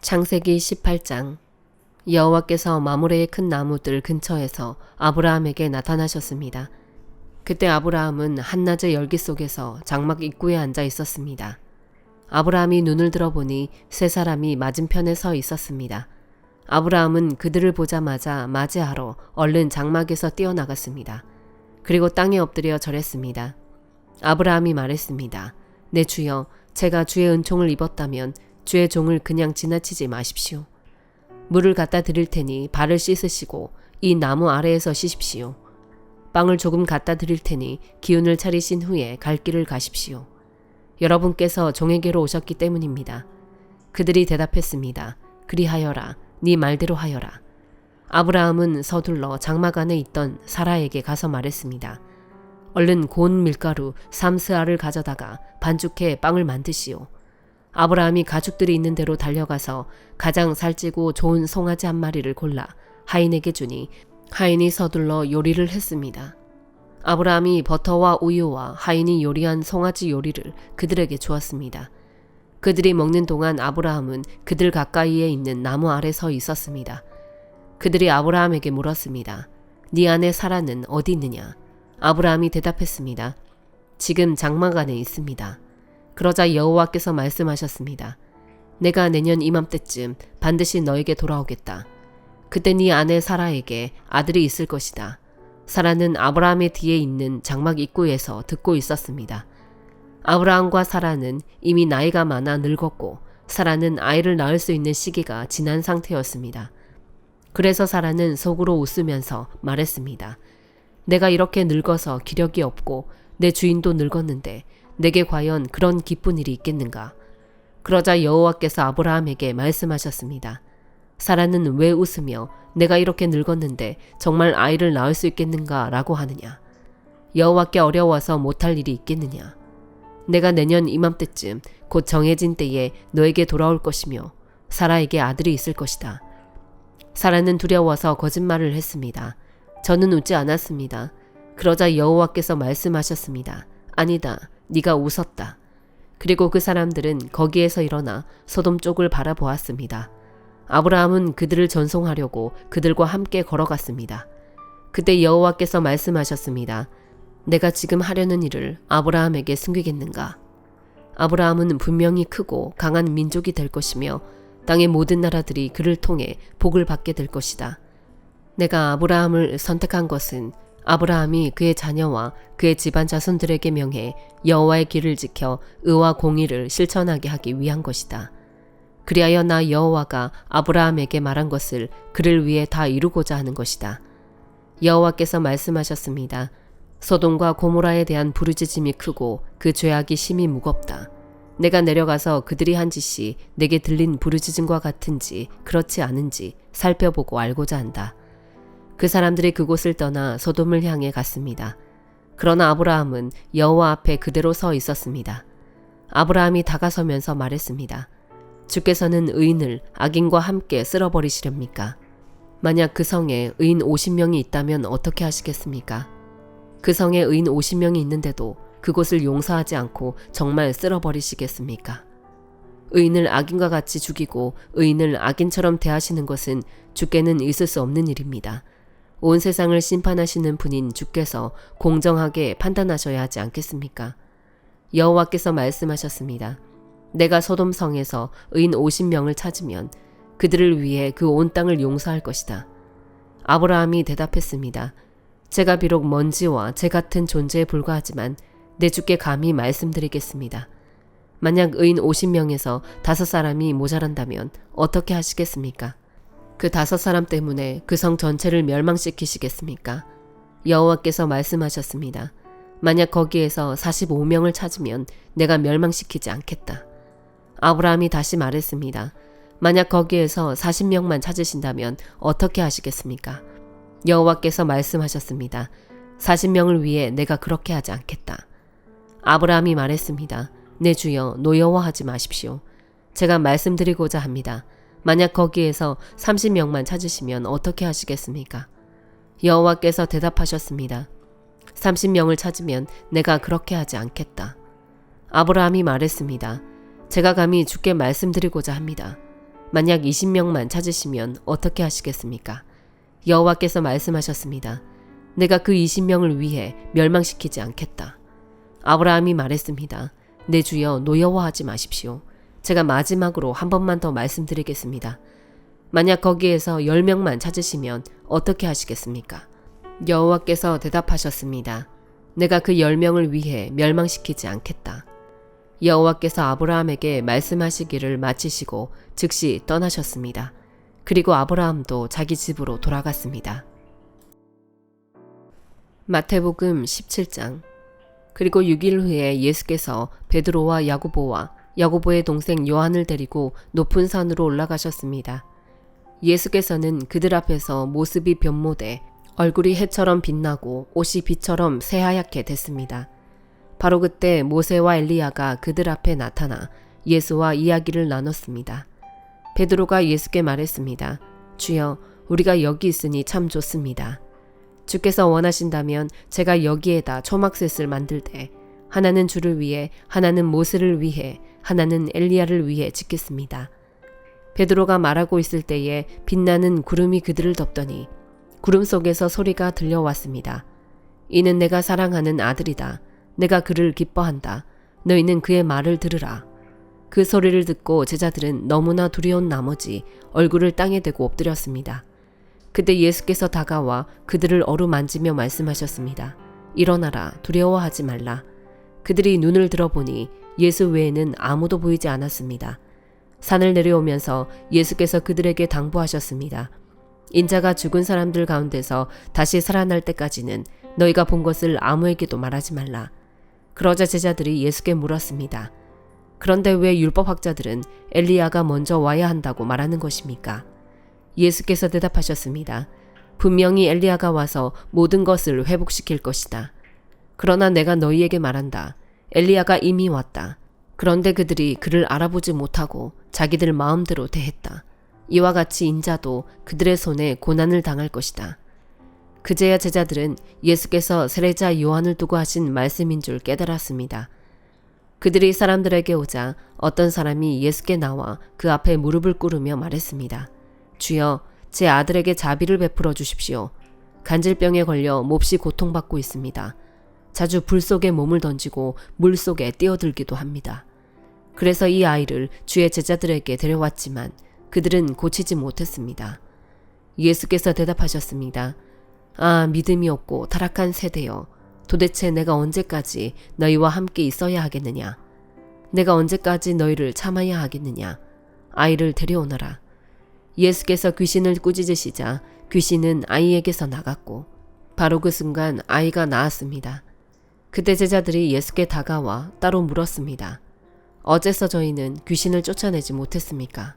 창세기 18장. 여호와께서 마므레의 큰 나무들 근처에서 아브라함에게 나타나셨습니다. 그때 아브라함은 한낮의 열기 속에서 장막 입구에 앉아 있었습니다. 아브라함이 눈을 들어보니 세 사람이 맞은편에 서 있었습니다. 아브라함은 그들을 보자마자 맞이하러 얼른 장막에서 뛰어나갔습니다. 그리고 땅에 엎드려 절했습니다. 아브라함이 말했습니다. 내 주여, 제가 주의 은총을 입었다면 주의 종을 그냥 지나치지 마십시오. 물을 갖다 드릴 테니 발을 씻으시고 이 나무 아래에서 쉬십시오. 빵을 조금 갖다 드릴 테니 기운을 차리신 후에 갈 길을 가십시오. 여러분께서 종에게로 오셨기 때문입니다. 그들이 대답했습니다. 그리하여라. 네 말대로 하여라. 아브라함은 서둘러 장막 안에 있던 사라에게 가서 말했습니다. 얼른 고운 밀가루 3스아를 가져다가 반죽해 빵을 만드시오. 아브라함이 가축들이 있는 데로 달려가서 가장 살찌고 좋은 송아지 한 마리를 골라 하인에게 주니 하인이 서둘러 요리를 했습니다. 아브라함이 버터와 우유와 하인이 요리한 송아지 요리를 그들에게 주었습니다. 그들이 먹는 동안 아브라함은 그들 가까이에 있는 나무 아래 서 있었습니다. 그들이 아브라함에게 물었습니다. 네 아내 사라는 어디 있느냐? 아브라함이 대답했습니다. 지금 장막 안에 있습니다. 그러자 여호와께서 말씀하셨습니다. 내가 내년 이맘때쯤 반드시 너에게 돌아오겠다. 그때 네 아내 사라에게 아들이 있을 것이다. 사라는 아브라함의 뒤에 있는 장막 입구에서 듣고 있었습니다. 아브라함과 사라는 이미 나이가 많아 늙었고 사라는 아이를 낳을 수 있는 시기가 지난 상태였습니다. 그래서 사라는 속으로 웃으면서 말했습니다. 내가 이렇게 늙어서 기력이 없고 내 주인도 늙었는데 내게 과연 그런 기쁜 일이 있겠는가? 그러자 여호와께서 아브라함에게 말씀하셨습니다. 사라는 왜 웃으며 내가 이렇게 늙었는데 정말 아이를 낳을 수 있겠는가? 라고 하느냐? 여호와께 어려워서 못할 일이 있겠느냐? 내가 내년 이맘때쯤 곧 정해진 때에 너에게 돌아올 것이며 사라에게 아들이 있을 것이다. 사라는 두려워서 거짓말을 했습니다. 저는 웃지 않았습니다. 그러자 여호와께서 말씀하셨습니다. 아니다. 네가 웃었다. 그리고 그 사람들은 거기에서 일어나 소돔 쪽을 바라보았습니다. 아브라함은 그들을 전송하려고 그들과 함께 걸어갔습니다. 그때 여호와께서 말씀하셨습니다. 내가 지금 하려는 일을 아브라함에게 숨기겠는가? 아브라함은 분명히 크고 강한 민족이 될 것이며 땅의 모든 나라들이 그를 통해 복을 받게 될 것이다. 내가 아브라함을 선택한 것은 아브라함이 그의 자녀와 그의 집안 자손들에게 명해 여호와의 길을 지켜 의와 공의를 실천하게 하기 위한 것이다. 그리하여 나 여호와가 아브라함에게 말한 것을 그를 위해 다 이루고자 하는 것이다. 여호와께서 말씀하셨습니다. 소돔과 고모라에 대한 부르짖음이 크고 그 죄악이 심히 무겁다. 내가 내려가서 그들이 한 짓이 내게 들린 부르짖음과 같은지 그렇지 않은지 살펴보고 알고자 한다. 그 사람들이 그곳을 떠나 소돔을 향해 갔습니다. 그러나 아브라함은 여호와 앞에 그대로 서 있었습니다. 아브라함이 다가서면서 말했습니다. 주께서는 의인을 악인과 함께 쓸어버리시렵니까? 만약 그 성에 의인 50명이 있다면 어떻게 하시겠습니까? 그 성에 의인 50명이 있는데도 그곳을 용서하지 않고 정말 쓸어버리시겠습니까? 의인을 악인과 같이 죽이고 의인을 악인처럼 대하시는 것은 주께는 있을 수 없는 일입니다. 온 세상을 심판하시는 분인 주께서 공정하게 판단하셔야 하지 않겠습니까? 여호와께서 말씀하셨습니다. 내가 소돔 성에서 의인 50명을 찾으면 그들을 위해 그 온 땅을 용서할 것이다. 아브라함이 대답했습니다. 제가 비록 먼지와 재 같은 존재에 불과하지만 내 주께 감히 말씀드리겠습니다. 만약 의인 50명에서 5사람이 모자란다면 어떻게 하시겠습니까? 그 5사람 때문에 그 성 전체를 멸망시키시겠습니까? 여호와께서 말씀하셨습니다. 만약 거기에서 45명을 찾으면 내가 멸망시키지 않겠다. 아브라함이 다시 말했습니다. 만약 거기에서 40명만 찾으신다면 어떻게 하시겠습니까? 여호와께서 말씀하셨습니다. 40명을 위해 내가 그렇게 하지 않겠다. 아브라함이 말했습니다. 내 주여, 노여워하지 마십시오. 제가 말씀드리고자 합니다. 만약 거기에서 30명만 찾으시면 어떻게 하시겠습니까? 여호와께서 대답하셨습니다. 30명을 찾으면 내가 그렇게 하지 않겠다. 아브라함이 말했습니다. 제가 감히 주께 말씀드리고자 합니다. 만약 20명만 찾으시면 어떻게 하시겠습니까? 여호와께서 말씀하셨습니다. 내가 그 20명을 위해 멸망시키지 않겠다. 아브라함이 말했습니다. 내 주여 노여워하지 마십시오. 제가 마지막으로 한 번만 더 말씀드리겠습니다. 만약 거기에서 10명만 찾으시면 어떻게 하시겠습니까? 여호와께서 대답하셨습니다. 내가 그 10명을 위해 멸망시키지 않겠다. 여호와께서 아브라함에게 말씀하시기를 마치시고 즉시 떠나셨습니다. 그리고 아브라함도 자기 집으로 돌아갔습니다. 마태복음 17장. 그리고 6일 후에 예수께서 베드로와 야고보와 야고보의 동생 요한을 데리고 높은 산으로 올라가셨습니다. 예수께서는 그들 앞에서 모습이 변모돼 얼굴이 해처럼 빛나고 옷이 빛처럼 새하얗게 됐습니다. 바로 그때 모세와 엘리야가 그들 앞에 나타나 예수와 이야기를 나눴습니다. 베드로가 예수께 말했습니다. 주여, 우리가 여기 있으니 참 좋습니다. 주께서 원하신다면 제가 여기에다 초막셋을 만들되 하나는 주를 위해, 하나는 모세를 위해, 하나는 엘리야를 위해 짓겠습니다. 베드로가 말하고 있을 때에 빛나는 구름이 그들을 덮더니 구름 속에서 소리가 들려왔습니다. 이는 내가 사랑하는 아들이다. 내가 그를 기뻐한다. 너희는 그의 말을 들으라. 그 소리를 듣고 제자들은 너무나 두려운 나머지 얼굴을 땅에 대고 엎드렸습니다. 그때 예수께서 다가와 그들을 어루만지며 말씀하셨습니다. 일어나라, 두려워하지 말라. 그들이 눈을 들어보니 예수 외에는 아무도 보이지 않았습니다. 산을 내려오면서 예수께서 그들에게 당부하셨습니다. 인자가 죽은 사람들 가운데서 다시 살아날 때까지는 너희가 본 것을 아무에게도 말하지 말라. 그러자 제자들이 예수께 물었습니다. 그런데 왜 율법학자들은 엘리야가 먼저 와야 한다고 말하는 것입니까? 예수께서 대답하셨습니다. 분명히 엘리야가 와서 모든 것을 회복시킬 것이다. 그러나 내가 너희에게 말한다. 엘리야가 이미 왔다. 그런데 그들이 그를 알아보지 못하고 자기들 마음대로 대했다. 이와 같이 인자도 그들의 손에 고난을 당할 것이다. 그제야 제자들은 예수께서 세례자 요한을 두고 하신 말씀인 줄 깨달았습니다. 그들이 사람들에게 오자 어떤 사람이 예수께 나와 그 앞에 무릎을 꿇으며 말했습니다. 주여, 제 아들에게 자비를 베풀어 주십시오. 간질병에 걸려 몹시 고통받고 있습니다. 자주 불 속에 몸을 던지고 물 속에 뛰어들기도 합니다. 그래서 이 아이를 주의 제자들에게 데려왔지만 그들은 고치지 못했습니다. 예수께서 대답하셨습니다. 아, 믿음이 없고 타락한 세대여. 도대체 내가 언제까지 너희와 함께 있어야 하겠느냐? 내가 언제까지 너희를 참아야 하겠느냐? 아이를 데려오너라. 예수께서 귀신을 꾸짖으시자 귀신은 아이에게서 나갔고 바로 그 순간 아이가 나았습니다. 그때 제자들이 예수께 다가와 따로 물었습니다. 어째서 저희는 귀신을 쫓아내지 못했습니까?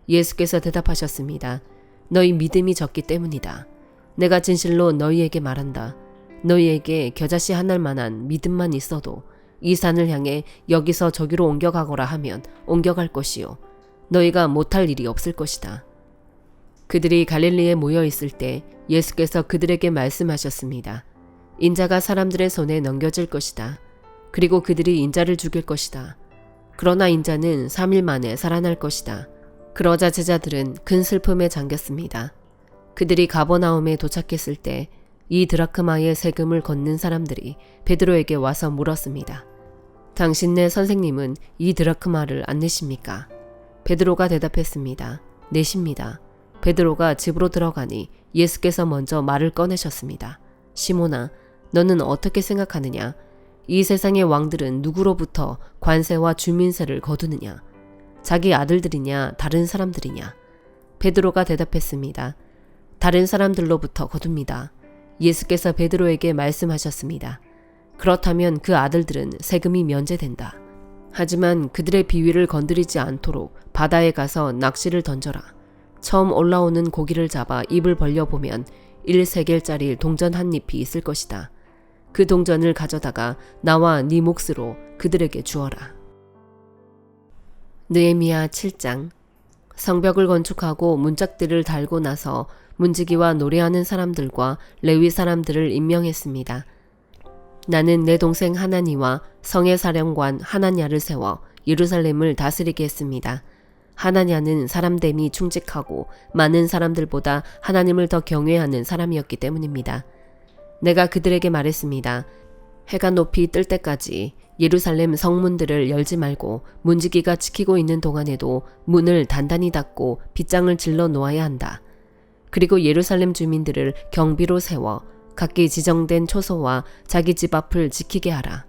예수께서 대답하셨습니다. 너희 믿음이 적기 때문이다. 내가 진실로 너희에게 말한다. 너희에게 겨자씨 한 알만한 믿음만 있어도 이 산을 향해 여기서 저기로 옮겨가거라 하면 옮겨갈 것이요. 너희가 못할 일이 없을 것이다. 그들이 갈릴리에 모여 있을 때 예수께서 그들에게 말씀하셨습니다. 인자가 사람들의 손에 넘겨질 것이다. 그리고 그들이 인자를 죽일 것이다. 그러나 인자는 3일 만에 살아날 것이다. 그러자 제자들은 큰 슬픔에 잠겼습니다. 그들이 가버나움에 도착했을 때 이 드라크마의 세금을 걷는 사람들이 베드로에게 와서 물었습니다. 당신네 선생님은 이 드라크마를 안 내십니까? 베드로가 대답했습니다. 내십니다. 베드로가 집으로 들어가니 예수께서 먼저 말을 꺼내셨습니다. 시몬아, 너는 어떻게 생각하느냐? 이 세상의 왕들은 누구로부터 관세와 주민세를 거두느냐? 자기 아들들이냐 다른 사람들이냐? 베드로가 대답했습니다. 다른 사람들로부터 거둡니다. 예수께서 베드로에게 말씀하셨습니다. 그렇다면 그 아들들은 세금이 면제된다. 하지만 그들의 비위를 건드리지 않도록 바다에 가서 낚시를 던져라. 처음 올라오는 고기를 잡아 입을 벌려보면 1세겔짜리 동전 한 잎이 있을 것이다. 그 동전을 가져다가 나와 네 몫으로 그들에게 주어라. 느헤미야 7장. 성벽을 건축하고 문짝들을 달고 나서 문지기와 노래하는 사람들과 레위 사람들을 임명했습니다. 나는 내 동생 하나니와 성의 사령관 하나냐를 세워 예루살렘을 다스리게 했습니다. 하나냐는 사람됨이 충직하고 많은 사람들보다 하나님을 더 경외하는 사람이었기 때문입니다. 내가 그들에게 말했습니다. 해가 높이 뜰 때까지 예루살렘 성문들을 열지 말고 문지기가 지키고 있는 동안에도 문을 단단히 닫고 빗장을 질러 놓아야 한다. 그리고 예루살렘 주민들을 경비로 세워 각기 지정된 초소와 자기 집 앞을 지키게 하라.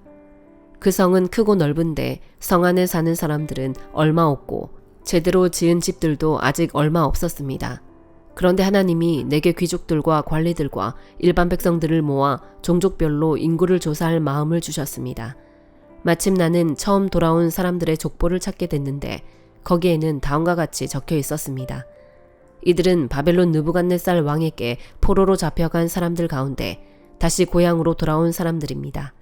그 성은 크고 넓은데 성 안에 사는 사람들은 얼마 없고 제대로 지은 집들도 아직 얼마 없었습니다. 그런데 하나님이 내게 귀족들과 관리들과 일반 백성들을 모아 종족별로 인구를 조사할 마음을 주셨습니다. 마침 나는 처음 돌아온 사람들의 족보를 찾게 됐는데 거기에는 다음과 같이 적혀 있었습니다. 이들은 바벨론 느부갓네살 왕에게 포로로 잡혀간 사람들 가운데 다시 고향으로 돌아온 사람들입니다.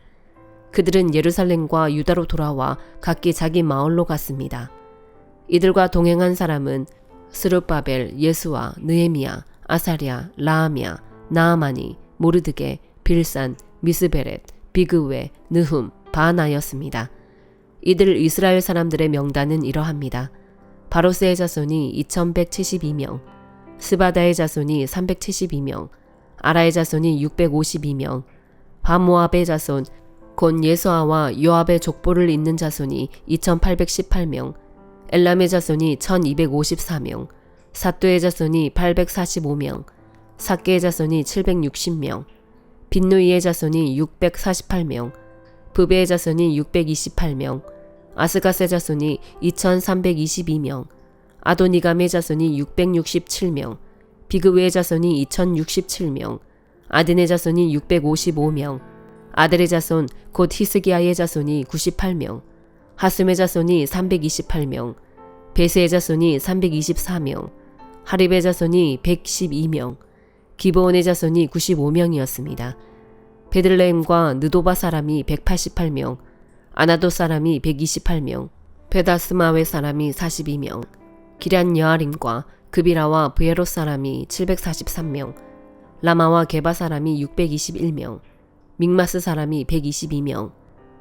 그들은 예루살렘과 유다로 돌아와 각기 자기 마을로 갔습니다. 이들과 동행한 사람은 스룹바벨, 예수와, 느헤미야, 아사랴, 라하미야, 나아마니, 모르드게, 빌산, 미스베렛, 비그웨, 느훔, 바나였습니다. 이들 이스라엘 사람들의 명단은 이러합니다. 바로스의 자손이 2172명, 스바다의 자손이 372명, 아라의 자손이 652명, 바모압의 자손 곧 예수아와 요압의 족보를 잇는 자손이 2818명, 엘람의 자손이 1254명, 사뚜의 자손이 845명, 삭개의 자손이 760명, 빈누이의 자손이 648명, 부베의 자손이 628명, 아스갓의 자손이 2322명, 아도니감의 자손이 667명, 비그웨의 자손이 2067명, 아딘의 자손이 655명, 아델의 자손 곧 히스기야의 자손이 98명, 하숨의 자손이 328명, 베스의 자손이 324명, 하립의 자손이 112명, 기브온의 자손이 95명이었습니다. 베들레헴과 느도바 사람이 188명, 아나도 사람이 128명, 베다스마웨 사람이 42명, 기럇 여아림과 그비라와 브에롯 사람이 743명, 라마와 게바 사람이 621명, 믹마스 사람이 122명,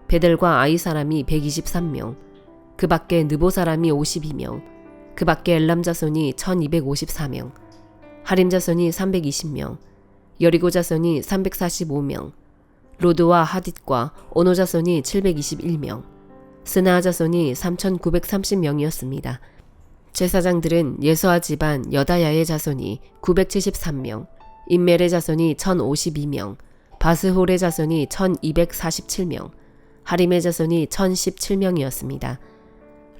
베델과 아이 사람이 123명, 그 밖에 느보 사람이 52명, 그 밖에 엘람 자손이 1254명, 하림 자손이 320명, 여리고 자손이 345명, 로드와 하딧과 오노 자손이 721명, 스나아 자손이 3930명이었습니다. 제사장들은 예수아 집안 여다야의 자손이 973명, 임멜의 자손이 1052명, 바스홀의 자손이 1247명, 하림의 자손이 1017명이었습니다.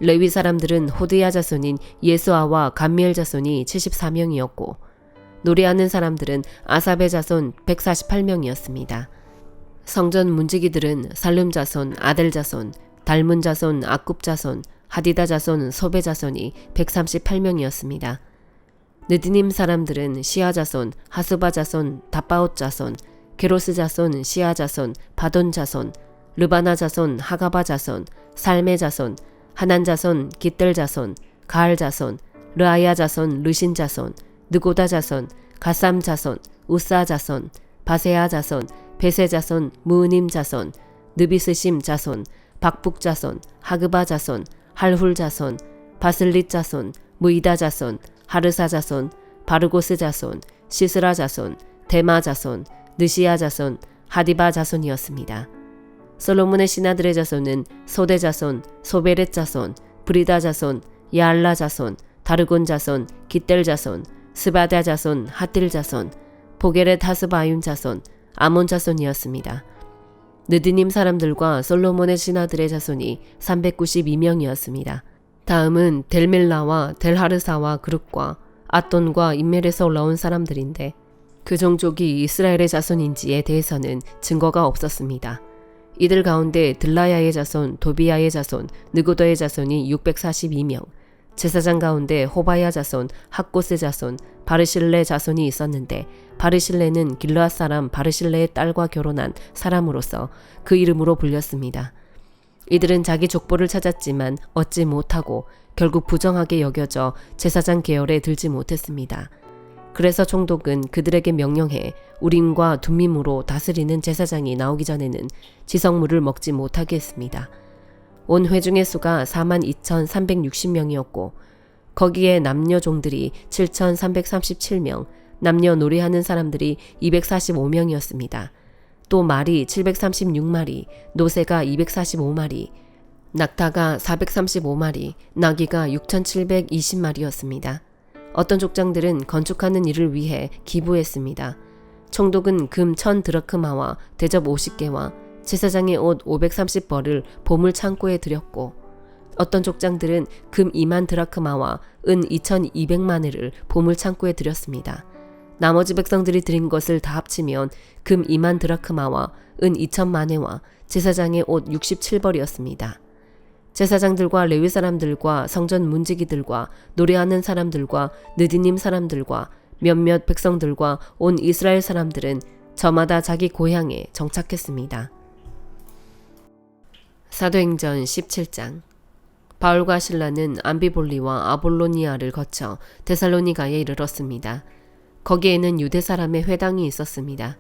레위 사람들은 호드야 자손인 예수아와 감미엘 자손이 74명이었고 노래하는 사람들은 아삽의 자손 148명이었습니다. 성전 문지기들은 살룸 자손, 아델 자손, 달문 자손, 아굽 자손, 하디다 자손, 소베 자손이 138명이었습니다. 느디님 사람들은 시아 자손, 하수바 자손, 다바옷 자손, 게로스 자손, 시아 자손, 바돈 자손, 르바나 자손, 하가바 자손, 살메 자손, 하난 자손, 깃들 자손, 가알 자손, 르아야 자손, 르신 자손, 느고다 자손, 가삼 자손, 우사 자손, 바세아 자손, 베세 자손, 무님 자손, 느비스심 자손, 박북 자손, 하그바 자손, 할훌 자손, 바슬릿 자손, 무이다 자손, 하르사 자손, 바르고스 자손, 시스라 자손, 데마 자손, 느시아 자손, 하디바 자손이었습니다. 솔로몬의 신하들의 자손은 소대 자손, 소베렛 자손, 브리다 자손, 야알라 자손, 다르곤 자손, 깃델 자손, 스바다 자손, 하틸 자손, 보게렛 하스바임 자손, 아몬 자손이었습니다. 느드님 사람들과 솔로몬의 신하들의 자손이 392명이었습니다. 다음은 델멜라와 델하르사와 그룹과 아돈과 임멜에서 올라온 사람들인데 그 종족이 이스라엘의 자손인지에 대해서는 증거가 없었습니다. 이들 가운데 들라야의 자손, 도비야의 자손, 느고더의 자손이 642명, 제사장 가운데 호바야 자손, 학고스 자손, 바르실레 자손이 있었는데 바르실레는 길르앗 사람 바르실레의 딸과 결혼한 사람으로서 그 이름으로 불렸습니다. 이들은 자기 족보를 찾았지만 얻지 못하고 결국 부정하게 여겨져 제사장 계열에 들지 못했습니다. 그래서 총독은 그들에게 명령해 우림과 둠밈으로 다스리는 제사장이 나오기 전에는 지성물을 먹지 못하게 했습니다. 온 회중의 수가 42,360명이었고 거기에 남녀 종들이 7,337명, 남녀 노래하는 사람들이 245명이었습니다. 또 말이 736마리, 노새가 245마리, 낙타가 435마리, 나귀가 6,720마리였습니다. 어떤 족장들은 건축하는 일을 위해 기부했습니다. 총독은 금 1,000드라크마와 대접 50개와 제사장의 옷 530벌을 보물 창고에 들였고, 어떤 족장들은 금 2만 드라크마와 은 2,200만회를 보물 창고에 들였습니다. 나머지 백성들이 드린 것을 다 합치면 금 2만 드라크마와 은 2,000만회와 제사장의 옷 67벌이었습니다. 제사장들과 레위 사람들과 성전 문지기들과 노래하는 사람들과 느디님 사람들과 몇몇 백성들과 온 이스라엘 사람들은 저마다 자기 고향에 정착했습니다. 사도행전 17장. 바울과 실라는 암비볼리와 아볼로니아를 거쳐 데살로니가에 이르렀습니다. 거기에는 유대 사람의 회당이 있었습니다.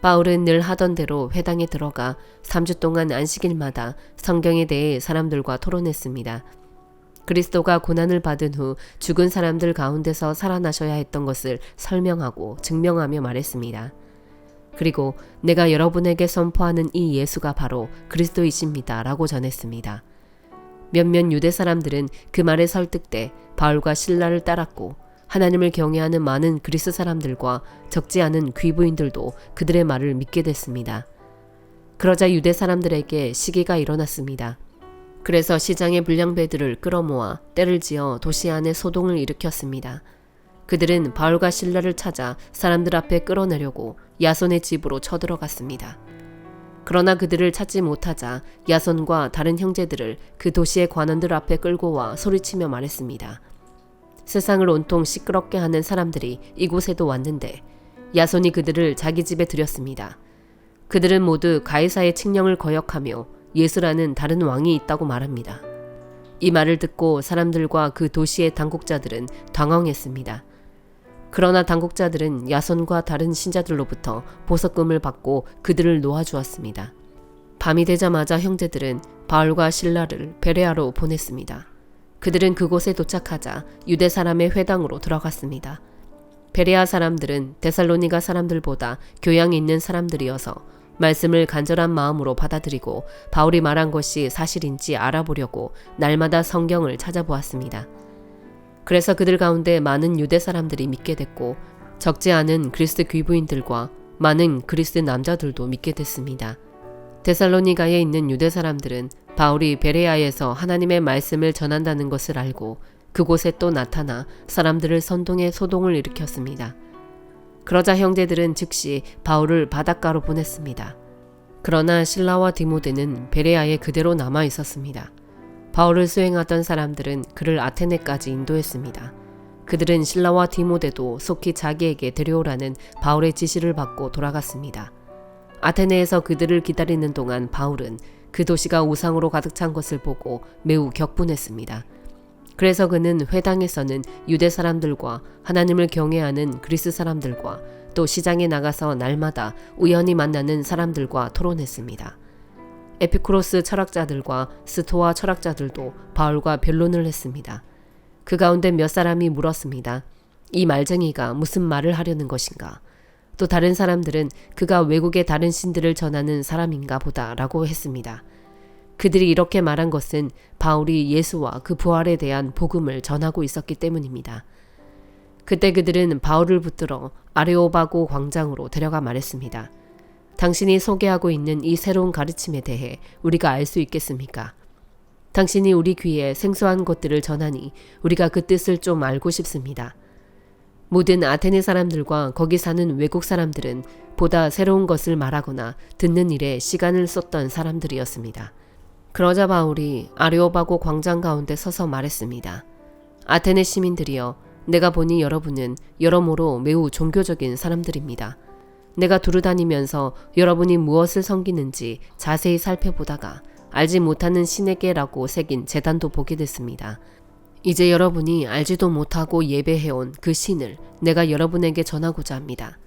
바울은 늘 하던 대로 회당에 들어가 3주 동안 안식일마다 성경에 대해 사람들과 토론했습니다. 그리스도가 고난을 받은 후 죽은 사람들 가운데서 살아나셔야 했던 것을 설명하고 증명하며 말했습니다. 그리고 내가 여러분에게 선포하는 이 예수가 바로 그리스도이십니다 라고 전했습니다. 몇몇 유대 사람들은 그 말에 설득돼 바울과 실라를 따랐고, 하나님을 경외하는 많은 그리스 사람들과 적지 않은 귀부인들도 그들의 말을 믿게 됐습니다. 그러자 유대 사람들에게 시기가 일어났습니다. 그래서 시장의 불량배들을 끌어모아 떼를 지어 도시 안에 소동을 일으켰습니다. 그들은 바울과 실라를 찾아 사람들 앞에 끌어내려고 야손의 집으로 쳐들어갔습니다. 그러나 그들을 찾지 못하자 야손과 다른 형제들을 그 도시의 관원들 앞에 끌고 와 소리치며 말했습니다. 세상을 온통 시끄럽게 하는 사람들이 이곳에도 왔는데 야손이 그들을 자기 집에 들였습니다. 그들은 모두 가이사의 칙령을 거역하며 예수라는 다른 왕이 있다고 말합니다. 이 말을 듣고 사람들과 그 도시의 당국자들은 당황했습니다. 그러나 당국자들은 야손과 다른 신자들로부터 보석금을 받고 그들을 놓아주었습니다. 밤이 되자마자 형제들은 바울과 실라를 베레아로 보냈습니다. 그들은 그곳에 도착하자 유대 사람의 회당으로 들어갔습니다. 베레아 사람들은 데살로니가 사람들보다 교양이 있는 사람들이어서 말씀을 간절한 마음으로 받아들이고 바울이 말한 것이 사실인지 알아보려고 날마다 성경을 찾아보았습니다. 그래서 그들 가운데 많은 유대 사람들이 믿게 됐고, 적지 않은 그리스도 귀부인들과 많은 그리스도 남자들도 믿게 됐습니다. 데살로니가에 있는 유대 사람들은 바울이 베레아에서 하나님의 말씀을 전한다는 것을 알고 그곳에 또 나타나 사람들을 선동해 소동을 일으켰습니다. 그러자 형제들은 즉시 바울을 바닷가로 보냈습니다. 그러나 실라와 디모데는 베레아에 그대로 남아 있었습니다. 바울을 수행하던 사람들은 그를 아테네까지 인도했습니다. 그들은 실라와 디모데도 속히 자기에게 데려오라는 바울의 지시를 받고 돌아갔습니다. 아테네에서 그들을 기다리는 동안 바울은 그 도시가 우상으로 가득 찬 것을 보고 매우 격분했습니다. 그래서 그는 회당에서는 유대 사람들과 하나님을 경외하는 그리스 사람들과 또 시장에 나가서 날마다 우연히 만나는 사람들과 토론했습니다. 에피쿠로스 철학자들과 스토아 철학자들도 바울과 변론을 했습니다. 그 가운데 몇 사람이 물었습니다. 이 말쟁이가 무슨 말을 하려는 것인가? 또 다른 사람들은 그가 외국의 다른 신들을 전하는 사람인가 보다 라고 했습니다. 그들이 이렇게 말한 것은 바울이 예수와 그 부활에 대한 복음을 전하고 있었기 때문입니다. 그때 그들은 바울을 붙들어 아레오바고 광장으로 데려가 말했습니다. 당신이 소개하고 있는 이 새로운 가르침에 대해 우리가 알 수 있겠습니까? 당신이 우리 귀에 생소한 것들을 전하니 우리가 그 뜻을 좀 알고 싶습니다. 모든 아테네 사람들과 거기 사는 외국 사람들은 보다 새로운 것을 말하거나 듣는 일에 시간을 쏟던 사람들이었습니다. 그러자 바울이 아레오바고 광장 가운데 서서 말했습니다. 아테네 시민들이여, 내가 보니 여러분은 여러모로 매우 종교적인 사람들입니다. 내가 두루다니면서 여러분이 무엇을 섬기는지 자세히 살펴보다가 알지 못하는 신에게라고 새긴 제단도 보게 됐습니다. 이제 여러분이 알지도 못하고 예배해온 그 신을 내가 여러분에게 전하고자 합니다.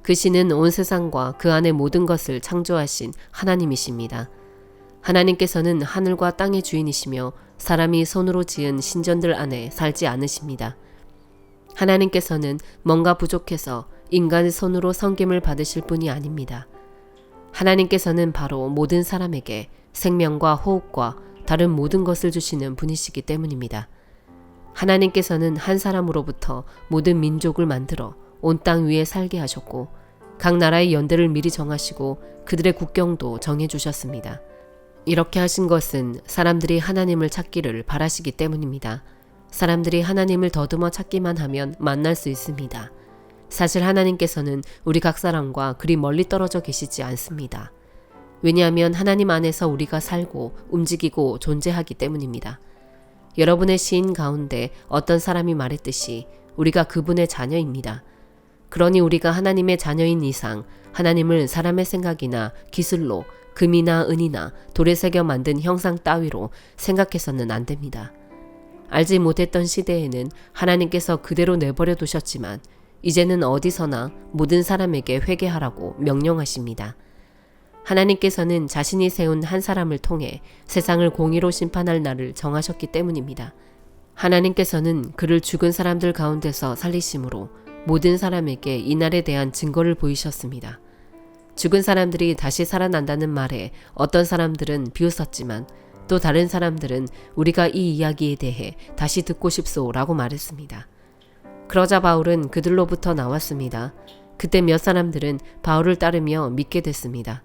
그 신은 온 세상과 그 안의 모든 것을 창조하신 하나님이십니다. 하나님께서는 하늘과 땅의 주인이시며 사람이 손으로 지은 신전들 안에 살지 않으십니다. 하나님께서는 뭔가 부족해서 인간의 손으로 섬김을 받으실 분이 아닙니다. 하나님께서는 바로 모든 사람에게 생명과 호흡과 다른 모든 것을 주시는 분이시기 때문입니다. 하나님께서는 한 사람으로부터 모든 민족을 만들어 온 땅 위에 살게 하셨고 각 나라의 연대를 미리 정하시고 그들의 국경도 정해주셨습니다. 이렇게 하신 것은 사람들이 하나님을 찾기를 바라시기 때문입니다. 사람들이 하나님을 더듬어 찾기만 하면 만날 수 있습니다. 사실 하나님께서는 우리 각 사람과 그리 멀리 떨어져 계시지 않습니다. 왜냐하면 하나님 안에서 우리가 살고 움직이고 존재하기 때문입니다. 여러분의 시인 가운데 어떤 사람이 말했듯이 우리가 그분의 자녀입니다. 그러니 우리가 하나님의 자녀인 이상 하나님을 사람의 생각이나 기술로 금이나 은이나 돌에 새겨 만든 형상 따위로 생각해서는 안 됩니다. 알지 못했던 시대에는 하나님께서 그대로 내버려 두셨지만 이제는 어디서나 모든 사람에게 회개하라고 명령하십니다. 하나님께서는 자신이 세운 한 사람을 통해 세상을 공의로 심판할 날을 정하셨기 때문입니다. 하나님께서는 그를 죽은 사람들 가운데서 살리심으로 모든 사람에게 이 날에 대한 증거를 보이셨습니다. 죽은 사람들이 다시 살아난다는 말에 어떤 사람들은 비웃었지만 또 다른 사람들은 우리가 이 이야기에 대해 다시 듣고 싶소라고 말했습니다. 그러자 바울은 그들로부터 나왔습니다. 그때 몇 사람들은 바울을 따르며 믿게 됐습니다.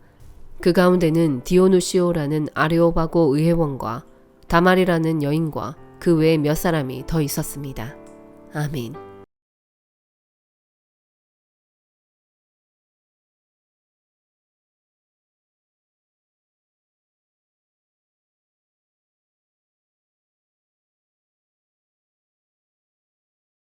그 가운데는 디오누시오라는 아레오바고 의회원과 다말이라는 여인과 그 외에 몇 사람이 더 있었습니다. 아멘.